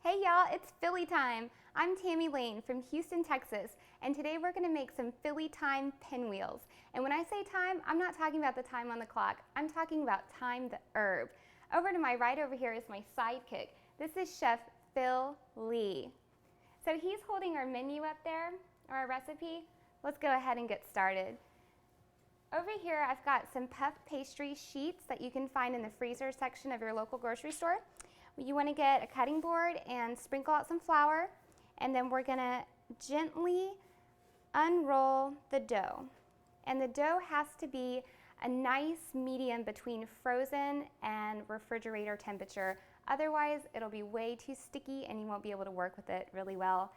Hey y'all, it's Philly time. I'm Tammy Lane from Houston, Texas, and today we're gonna make some Philly time pinwheels. And when I say time, I'm not talking about the time on the clock. I'm talking about time the herb. Over to my right over here is my sidekick. This is Chef Phil Lee. So he's holding our menu up there, or our recipe. Let's go ahead and get started. Over here, I've got some puff pastry sheets that you can find in the freezer section of your local grocery store. You want to get a cutting board and sprinkle out some flour, and then we're going to gently unroll the dough. And the dough has to be a nice medium between frozen and refrigerator temperature. Otherwise, it'll be way too sticky and you won't be able to work with it really well.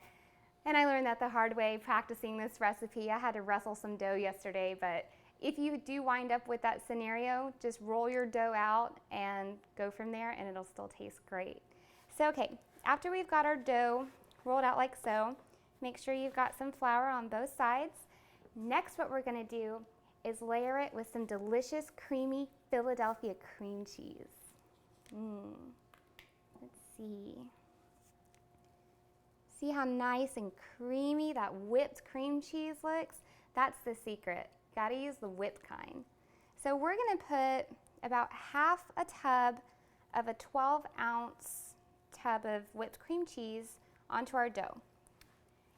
And I learned that the hard way practicing this recipe. I had to wrestle some dough yesterday, but if you do wind up with that scenario, just roll your dough out and go from there and it'll still taste great. So okay, after we've got our dough rolled out like so, make sure you've got some flour on both sides. Next, what we're gonna do is layer it with some delicious creamy Philadelphia cream cheese. Let's see. See how nice and creamy that whipped cream cheese looks? That's the secret. Gotta use the whipped kind. So we're gonna put about half a tub of a 12-ounce tub of whipped cream cheese onto our dough.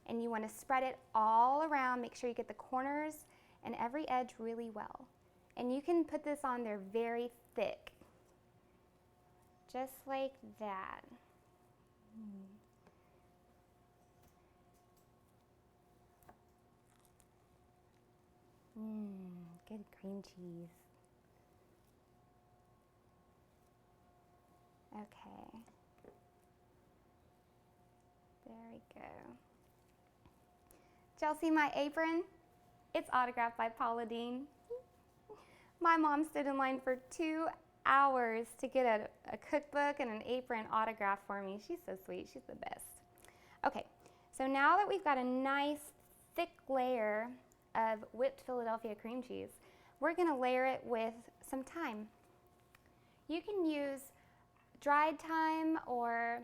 And you wanna spread it all around, make sure you get the corners and every edge really well. And you can put this on there very thick, just like that. Good cream cheese. Okay. There we go. Did y'all see my apron? It's autographed by Paula Deen. My mom stood in line for 2 hours to get a cookbook and an apron autographed for me. She's so sweet. She's the best. Okay, so now that we've got a nice thick layer of whipped Philadelphia cream cheese, we're gonna layer it with some thyme. You can use dried thyme or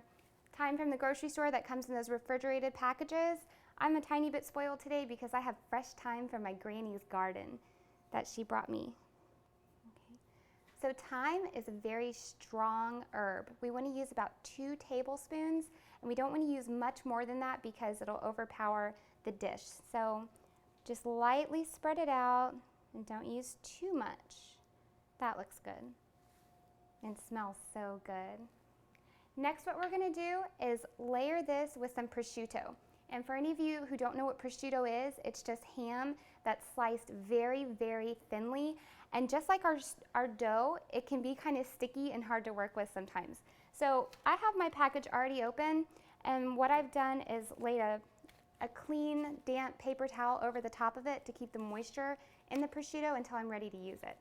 thyme from the grocery store that comes in those refrigerated packages. I'm a tiny bit spoiled today because I have fresh thyme from my granny's garden that she brought me. Okay. So thyme is a very strong herb. We want to use about 2 tablespoons, and we don't want to use much more than that because it'll overpower the dish. So just lightly spread it out and don't use too much. That looks good and smells so good. Next, what we're gonna do is layer this with some prosciutto. And for any of you who don't know what prosciutto is, it's just ham that's sliced very, very thinly. And just like our dough, it can be kind of sticky and hard to work with sometimes. So I have my package already open, and what I've done is laid a clean, damp paper towel over the top of it to keep the moisture in the prosciutto until I'm ready to use it.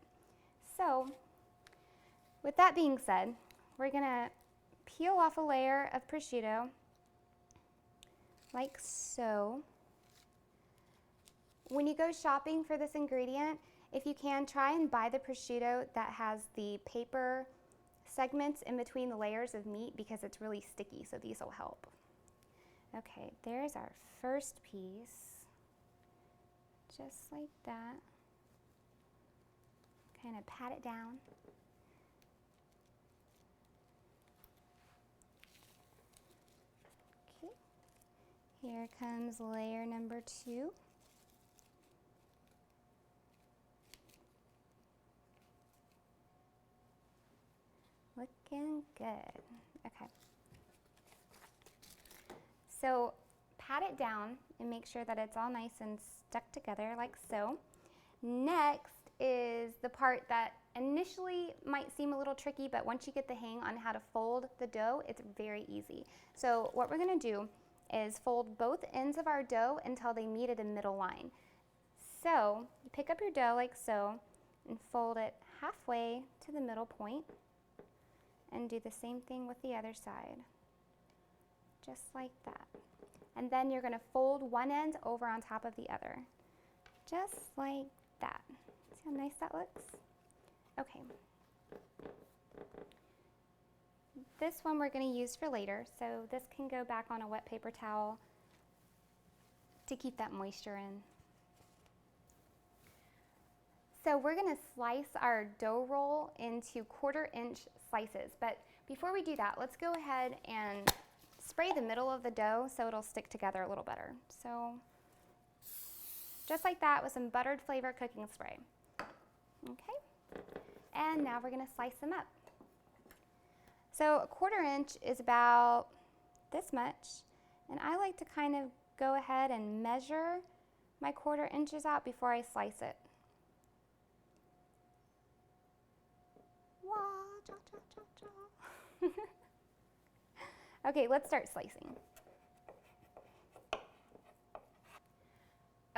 So, with that being said, we're gonna peel off a layer of prosciutto, like so. When you go shopping for this ingredient, if you can, try and buy the prosciutto that has the paper segments in between the layers of meat because it's really sticky, so these will help. Okay, there's our first piece, just like that. Kind of pat it down. Okay, here comes layer number 2. Looking good. Okay. So pat it down and make sure that it's all nice and stuck together like so. Next is the part that initially might seem a little tricky, but once you get the hang on how to fold the dough, it's very easy. So what we're gonna do is fold both ends of our dough until they meet at a middle line. So you pick up your dough like so and fold it halfway to the middle point and do the same thing with the other side. Just like that. And then you're gonna fold one end over on top of the other. Just like that. See how nice that looks? Okay. this one we're going to use for later, so this can go back on a wet paper towel to keep that moisture in. So we're going to slice our dough roll into 1/4-inch slices, but before we do that, let's go ahead and spray the middle of the dough so it'll stick together a little better. So just like that with some buttered flavor cooking spray. Okay, and now we're going to slice them up. So 1/4 inch is about this much, and I like to kind of go ahead and measure my 1/4 inches out before I slice it. Wah, cha, cha, cha, cha. Okay, let's start slicing.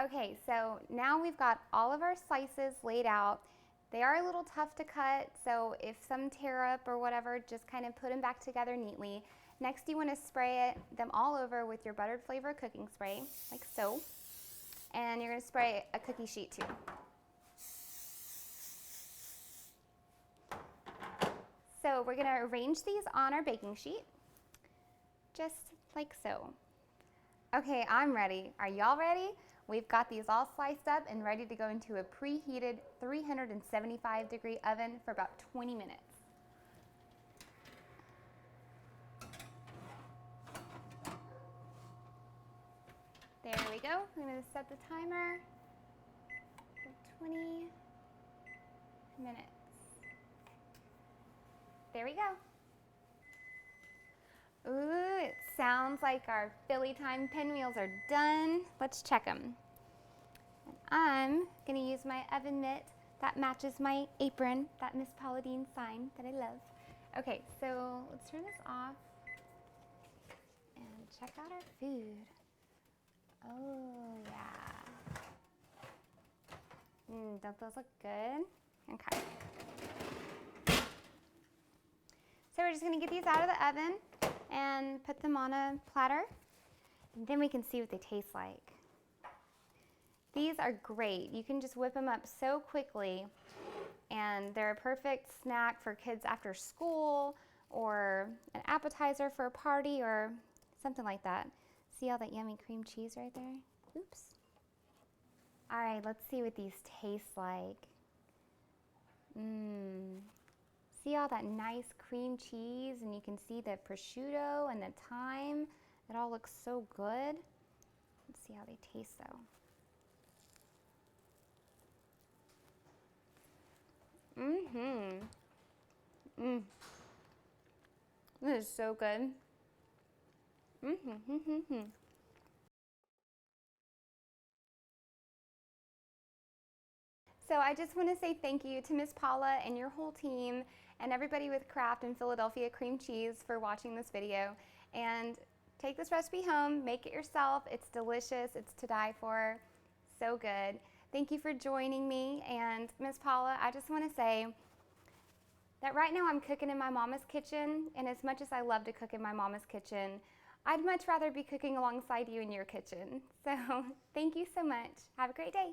Okay, so now we've got all of our slices laid out. They are a little tough to cut, so if some tear up or whatever, just kind of put them back together neatly. Next, you want to spray them all over with your buttered flavor cooking spray, like so. And you're going to spray a cookie sheet too. So we're going to arrange these on our baking sheet, just like so. Okay, I'm ready. Are y'all ready? We've got these all sliced up and ready to go into a preheated 375-degree oven for about 20 minutes. There we go. I'm going to set the timer for 20 minutes. There we go. Ooh, it sounds like our Philly time pinwheels are done. Let's check them. And I'm going to use my oven mitt that matches my apron, that Miss Paula Deen sign that I love. Okay, so let's turn this off and check out our food. Oh, yeah. Don't those look good? Okay. So we're just going to get these out of the oven and put them on a platter, and then we can see what they taste like. These are great. You can just whip them up so quickly, and they're a perfect snack for kids after school or an appetizer for a party or something like that. See all that yummy cream cheese right there? Oops. All right, let's see what these taste like. See all that nice cream cheese, and you can see the prosciutto and the thyme. It all looks so good. Let's see how they taste though. This is so good. So I just want to say thank you to Miss Paula and your whole team and everybody with Kraft and Philadelphia cream cheese for watching this video. And take this recipe home, make it yourself. It's delicious, it's to die for, so good. Thank you for joining me. And Miss Paula, I just want to say that right now I'm cooking in my mama's kitchen, and as much as I love to cook in my mama's kitchen, I'd much rather be cooking alongside you in your kitchen. So thank you so much. Have a great day.